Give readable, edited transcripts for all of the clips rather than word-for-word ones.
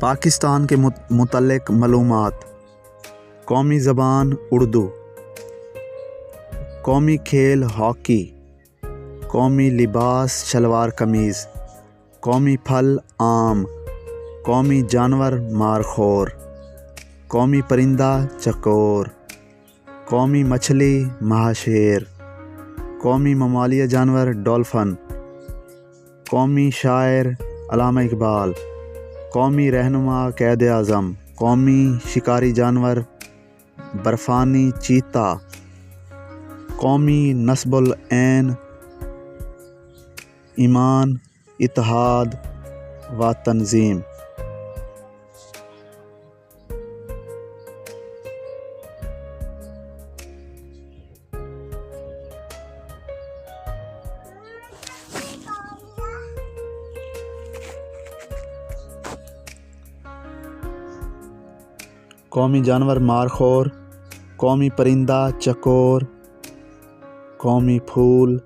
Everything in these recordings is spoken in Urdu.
پاکستان کے متعلق معلومات: قومی زبان اردو، قومی کھیل ہاکی، قومی لباس شلوار قمیض، قومی پھل آم، قومی جانور مارخور، قومی پرندہ چکور، قومی مچھلی ماہ شیر، قومی ممالیہ جانور ڈولفن، قومی شاعر علامہ اقبال، قومی رہنما قائد اعظم، قومی شکاری جانور برفانی چیتا، قومی نصب العین ایمان، اتحاد و تنظیم۔ قومی جانور مارخور، قومی پرندہ چکور، قومی پھول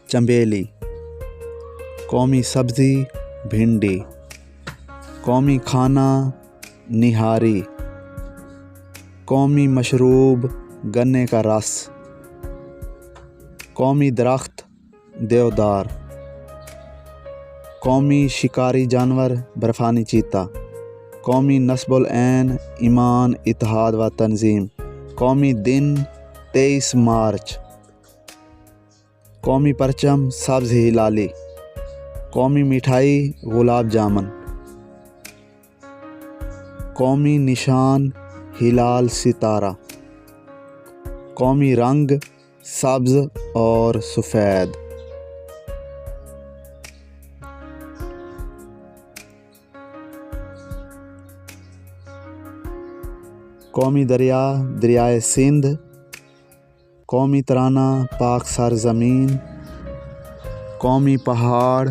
چنبیلی، قومی سبزی بھنڈی، قومی کھانا نہاری، قومی مشروب گنے کا رس، قومی درخت دیودار، قومی شکاری جانور برفانی چیتا، قومی نصب العین ایمان، اتحاد و تنظیم، قومی دن 23 مارچ، قومی پرچم سبز ہلالی، قومی مٹھائی گلاب جامن، قومی نشان ہلال ستارہ، قومی رنگ سبز اور سفید۔ قومی دریا دریائے سندھ، قومی ترانہ پاک سرزمین، قومی پہاڑ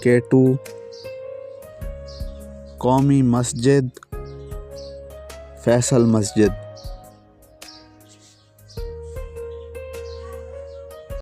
کیٹو، قومی مسجد فیصل مسجد۔